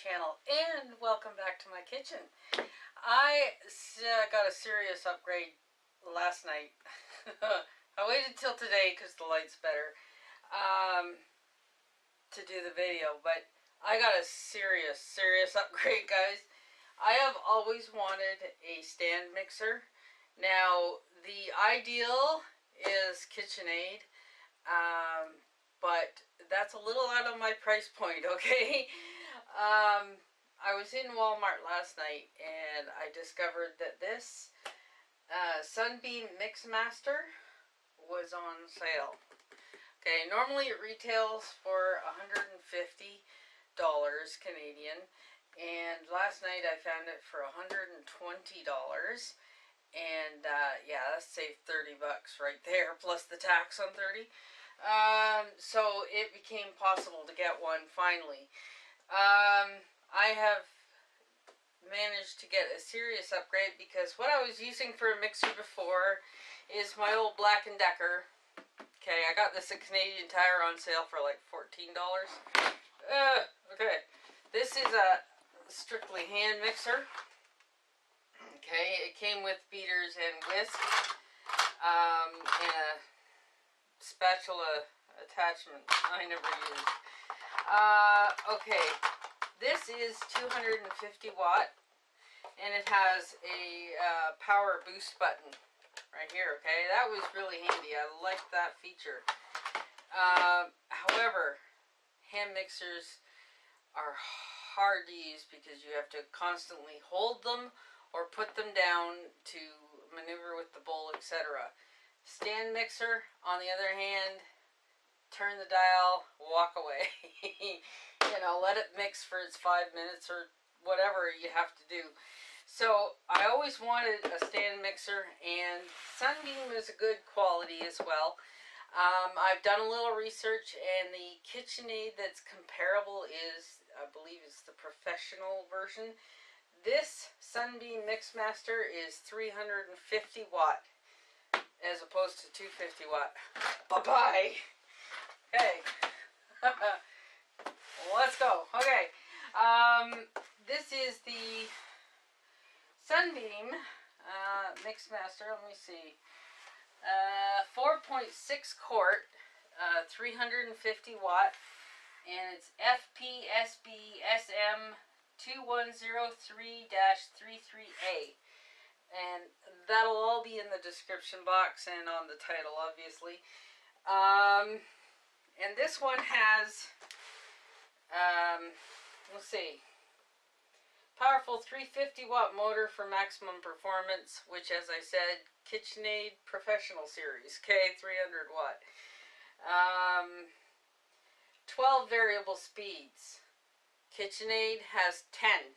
channel, and welcome back to my kitchen. I got a serious upgrade last night. I waited till today because the light's better to do the video, but I got a serious upgrade, guys. I have always wanted a stand mixer. Now, the ideal is KitchenAid, but that's a little out of my price point, okay? I was in Walmart last night and I discovered that this Sunbeam MixMaster was on sale. Okay, normally it retails for $150 Canadian, and last night I found it for $120, and yeah, that saved 30 bucks right there, plus the tax on 30. So it became possible to get one finally. I have managed to get a serious upgrade because what I was using for a mixer before is my old Black & Decker. Okay, I got this at Canadian Tire on sale for like $14. Okay, this is a strictly hand mixer. Okay, it came with beaters and whisk, and a spatula attachment I never used. Okay, this is 250 watt, and it has a power boost button right here. Okay, that was really handy. I liked that feature. However, hand mixers are hard to use because you have to constantly hold them or put them down to maneuver with the bowl, etc. Stand mixer, on the other hand, turn the dial, walk away. You know, let it mix for its 5 minutes or whatever you have to do. So I always wanted a stand mixer, and Sunbeam is a good quality as well. I've done a little research, and the KitchenAid that's comparable is, I believe it's the professional version. This Sunbeam MixMaster is 350 watt as opposed to 250 watt. Bye-bye. Okay. Let's go. Okay. This is the Sunbeam MixMaster. Let me see. 4.6 quart, 350 watt, and it's FPSBSM2103 33A. And that'll all be in the description box and on the title, obviously. And this one has, let's see, powerful 350 watt motor for maximum performance, which, as I said, KitchenAid Professional Series, okay, 300 watt. 12 variable speeds. KitchenAid has 10.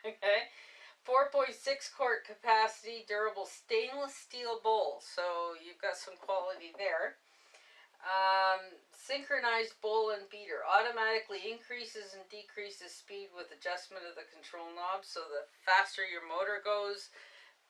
Okay. 4.6 quart capacity, durable stainless steel bowl, so you've got some quality there. Synchronized bowl and beater, automatically increases and decreases speed with adjustment of the control knob, so the faster your motor goes,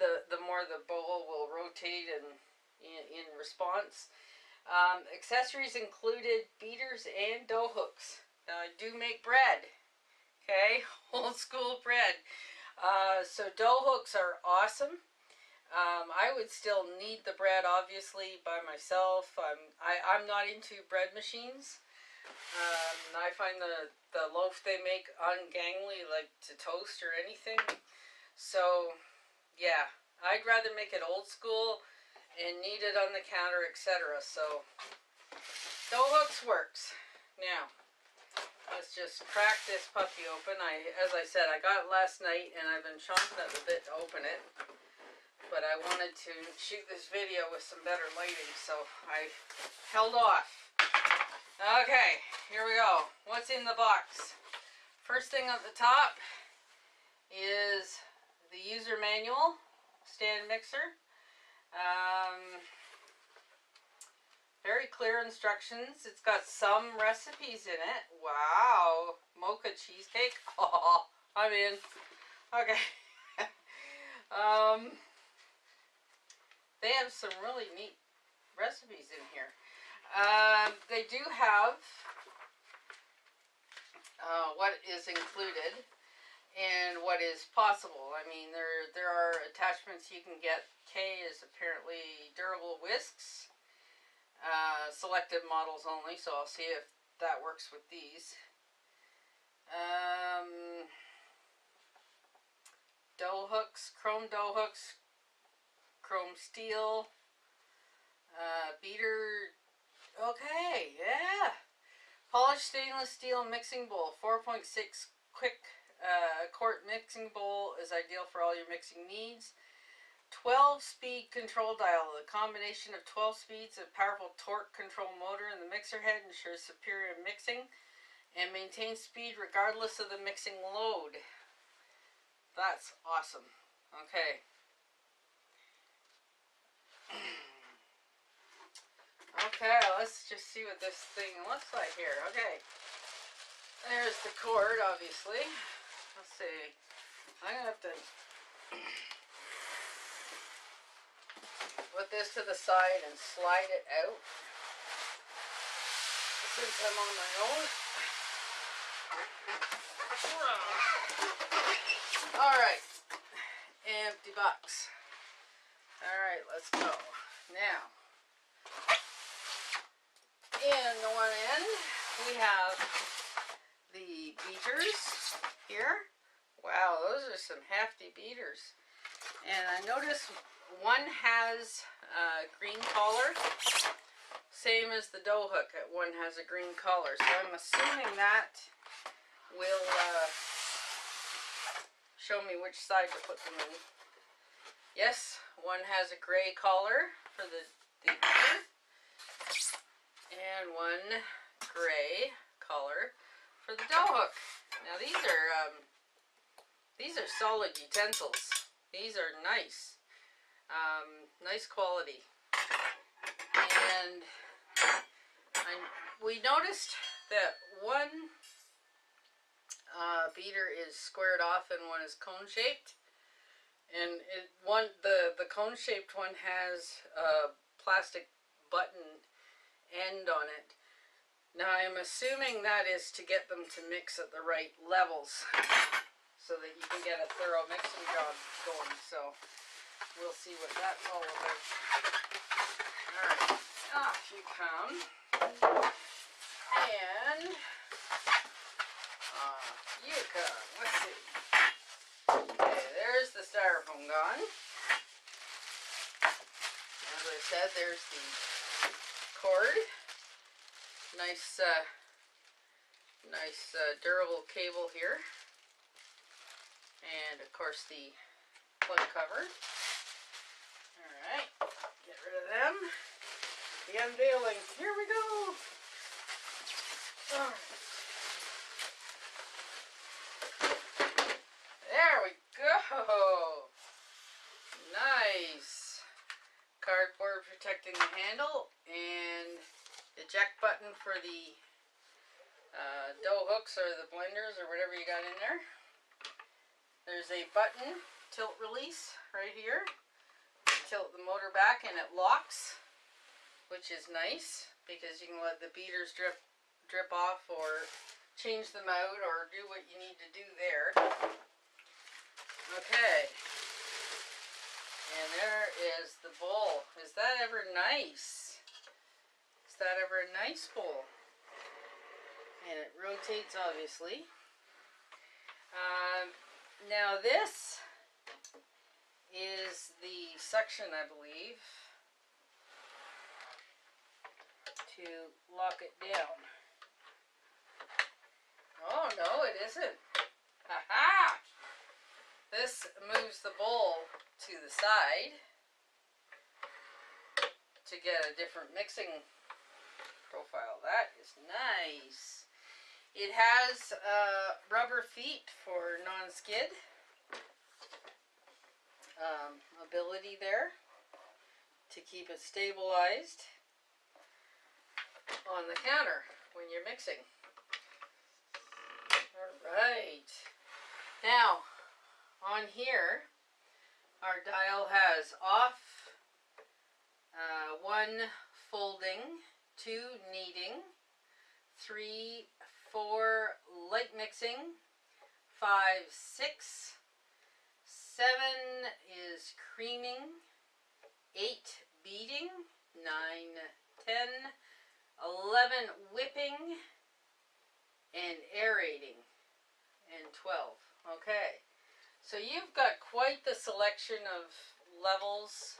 the more the bowl will rotate and in response. Accessories included beaters and dough hooks. Now, I do make bread, okay, old school bread. So dough hooks are awesome. I would still knead the bread, obviously, by myself. I'm not into bread machines. I find the loaf they make ungangly, like to toast or anything. So, yeah, I'd rather make it old school and knead it on the counter, etc. So, dough hooks works. Now, let's just crack this puppy open. As I said, I got it last night, and I've been chomping at the bit to open it. But I wanted to shoot this video with some better lighting, so I held off. Okay, here we go. What's in the box? First thing at the top is the user manual, stand mixer. Very clear instructions. It's got some recipes in it. Wow, mocha cheesecake. Oh, I'm in. Okay. They have some really neat recipes in here. They do have what is included and what is possible. I mean, there are attachments you can get. K is apparently durable whisks, selected models only, so I'll see if that works with these. Dough hooks, chrome steel, beater. Okay, yeah. Polished stainless steel mixing bowl, 4.6 quick quart mixing bowl is ideal for all your mixing needs. 12-speed control dial. The combination of 12 speeds and powerful torque control motor in the mixer head ensures superior mixing and maintains speed regardless of the mixing load. That's awesome. Okay. Okay, let's just see what this thing looks like here. Okay. There's the cord, obviously. Let's see. I'm going to have to put this to the side and slide it out since I'm on my own. Alright. Empty box. Alright, let's go. Now, in the one end, we have the beaters here. Wow, those are some hefty beaters. And I noticed one has a green collar, same as the dough hook. One has a green collar, so I'm assuming that will show me which side to put them in. Yes, one has a gray collar for the beater, and one gray collar for the dough hook. Now these are solid utensils. These are nice, nice quality. And we noticed that one beater is squared off and one is cone shaped. And the cone shaped one has a plastic button end on it. Now I'm assuming that is to get them to mix at the right levels so that you can get a thorough mixing job going. So we'll see what that's all about. Alright, off you come. And off you come. Let's see. Okay, there's the styrofoam gone. As I said, there's the cord. Nice, durable cable here. And of course the plug cover. Alright, get rid of them. The unveiling. Here we go. Alright. There we go. Nice. Cardboard protecting the handle and the eject button for the dough hooks or the blenders or whatever you got in there. There's a button, tilt release right here. Tilt the motor back and it locks, which is nice because you can let the beaters drip off or change them out or do what you need to do there. Okay. And there is the bowl. Is that ever nice? Is that ever a nice bowl? And it rotates, obviously. Now this is the suction, I believe, to lock it down. Oh, no, it isn't. Ha-ha! This moves the bowl to the side to get a different mixing profile. That is nice. It has rubber feet for non-skid ability there to keep it stabilized on the counter when you're mixing. Alright. Now, on here, our dial has off, 1 folding, 2 kneading, 3 4 light mixing, 5, 6, 7 is creaming, 8 beating, 9, 10, 11 whipping, and aerating, and 12. Okay, so you've got quite the selection of levels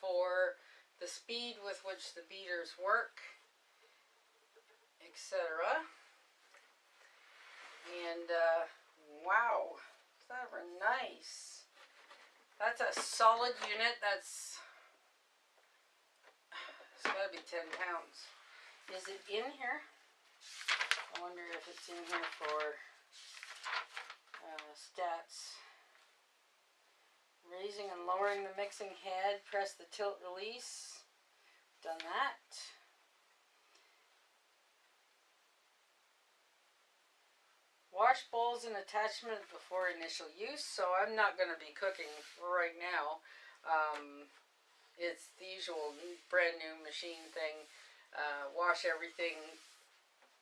for the speed with which the beaters work, etc. And wow, that were nice. That's a solid unit. It's gotta be 10 pounds. Is it in here? I wonder if it's in here for stats. Raising and lowering the mixing head, press the tilt release. Done that. Wash bowls and attachment before initial use. So I'm not going to be cooking right now. It's the usual brand new machine thing. Wash everything,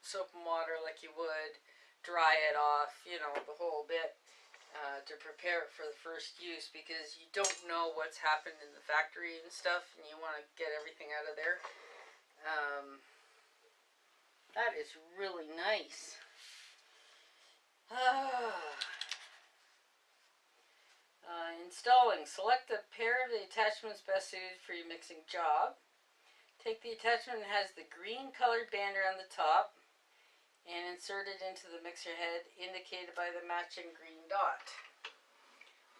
soap and water like you would, dry it off, you know, the whole bit, to prepare it for the first use, because you don't know what's happened in the factory and stuff, and you want to get everything out of there. That is really nice. Installing. Select the pair of the attachments best suited for your mixing job. Take the attachment that has the green colored band around the top and insert it into the mixer head indicated by the matching green dot.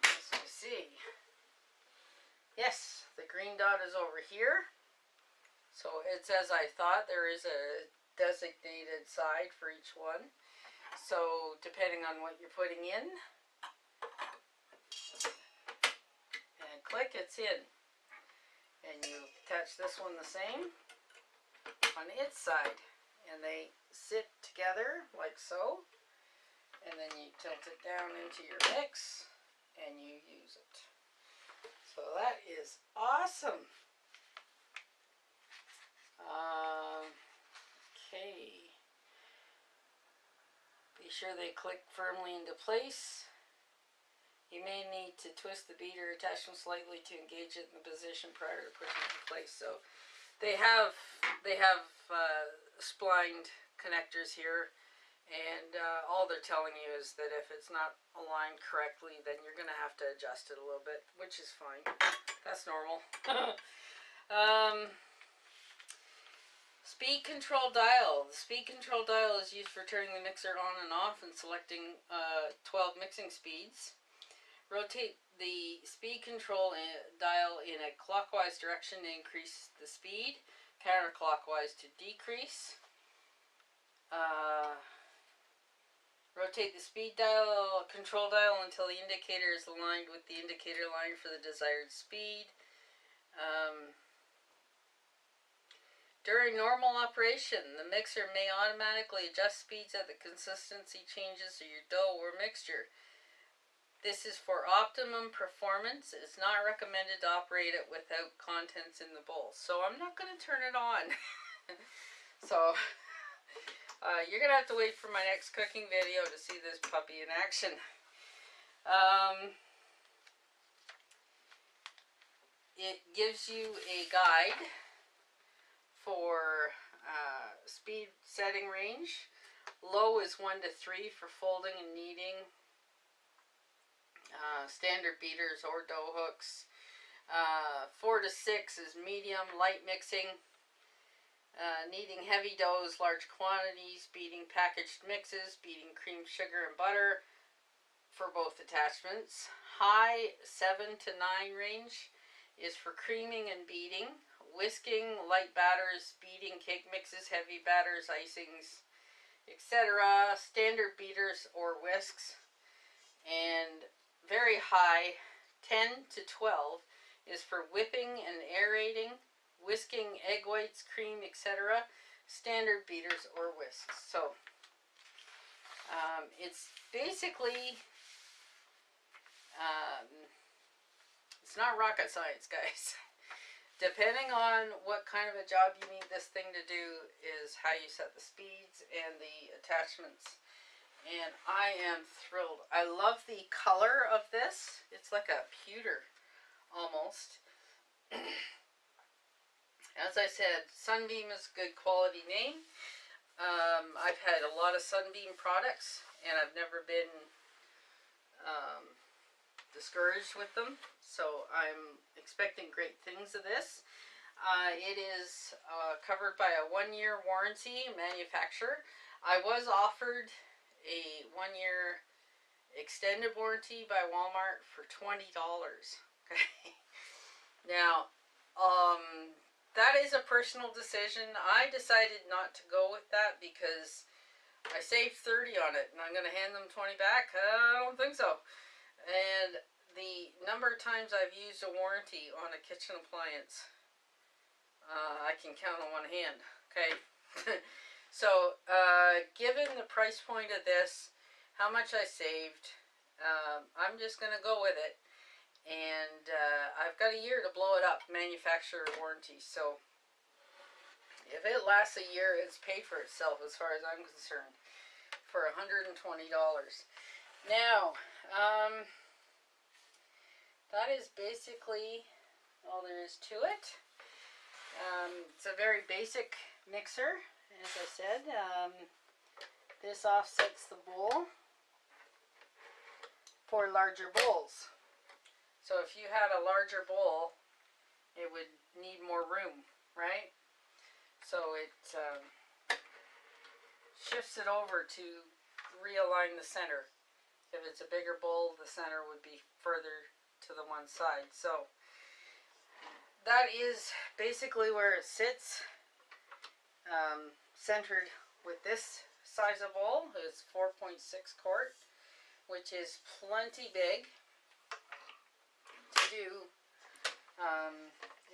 As you see. Yes, the green dot is over here. So it's as I thought. There is a designated side for each one. So depending on what you're putting in, and click, it's in. And you attach this one the same on its side, and they sit together like so, and then you tilt it down into your mix and you use it. So that is awesome. Okay, be sure they click firmly into place. You may need to twist the beater attachment slightly to engage it in the position prior to pushing it in place. So they have splined connectors here, and all they're telling you is that if it's not aligned correctly, then you're going to have to adjust it a little bit, which is fine. That's normal. Speed control dial. The speed control dial is used for turning the mixer on and off and selecting 12 mixing speeds. Rotate the speed control dial in a clockwise direction to increase the speed, counterclockwise to decrease. Rotate the speed dial, control dial, until the indicator is aligned with the indicator line for the desired speed. During normal operation, the mixer may automatically adjust speeds as the consistency changes of your dough or mixture. This is for optimum performance. It's not recommended to operate it without contents in the bowl. So I'm not going to turn it on. So you're going to have to wait for my next cooking video to see this puppy in action. It gives you a guide for speed setting range. Low is 1 to 3 for folding and kneading. Standard beaters or dough hooks. 4 to 6 is medium, light mixing. Kneading heavy doughs, large quantities, beating packaged mixes, beating cream, sugar, and butter for both attachments. High 7 to 9 range is for creaming and beating. Whisking, light batters, beating cake mixes, heavy batters, icings, etc. Standard beaters or whisks. And very high 10 to 12 is for whipping and aerating, whisking, egg whites, cream, etc. Standard beaters or whisks. So it's basically it's not rocket science, guys. Depending on what kind of a job you need this thing to do is how you set the speeds and the attachments. And I am thrilled. I love the color of this. It's like a pewter almost. As I said, Sunbeam is a good quality name. I've had a lot of Sunbeam products and I've never been discouraged with them, so I'm expecting great things of this. It is covered by a 1-year warranty manufacturer. I was offered a 1-year extended warranty by Walmart for $20. Okay. Now, that is a personal decision. I decided not to go with that because I saved $30 on it and I'm going to hand them $20 back. I don't think so. And the number of times I've used a warranty on a kitchen appliance, I can count on one hand. Okay. So, given the price point of this, how much I saved, I'm just going to go with it. And I've got a year to blow it up, manufacturer warranty. So, if it lasts a year, it's paid for itself as far as I'm concerned for $120. Now, that is basically all there is to it. It's a very basic mixer, as I said. This offsets the bowl for larger bowls. So if you had a larger bowl, it would need more room, right? So it shifts it over to realign the center. If it's a bigger bowl, the center would be further to the one side. So that is basically where it sits, centered with this size of bowl. It's 4.6 quart, which is plenty big to do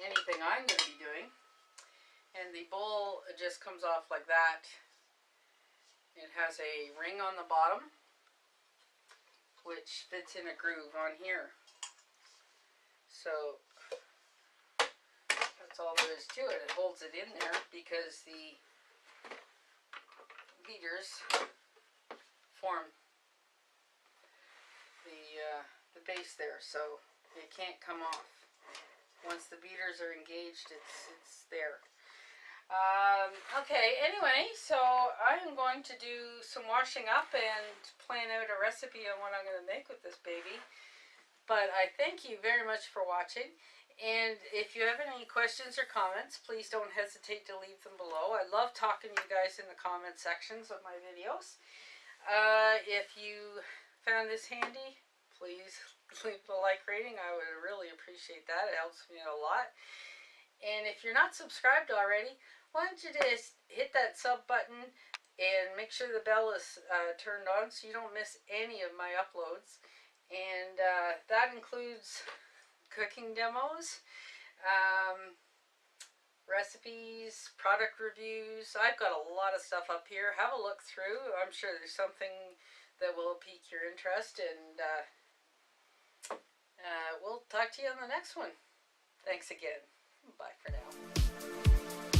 anything I'm going to be doing. And the bowl just comes off like that. It has a ring on the bottom, which fits in a groove on here. So that's all there is to it. It holds it in there because the beaters form the base there, so it can't come off. Once the beaters are engaged, it's there. Okay, anyway, so I'm going to do some washing up and plan out a recipe on what I'm going to make with this baby. But I thank you very much for watching. And if you have any questions or comments, please don't hesitate to leave them below. I love talking to you guys in the comment sections of my videos. If you found this handy, please leave a like rating. I would really appreciate that. It helps me out a lot. And if you're not subscribed already, why don't you just hit that sub button and make sure the bell is turned on so you don't miss any of my uploads. And that includes cooking demos, recipes, product reviews. I've got a lot of stuff up here. Have a look through. I'm sure there's something that will pique your interest, and we'll talk to you on the next one. Thanks again. Bye for now.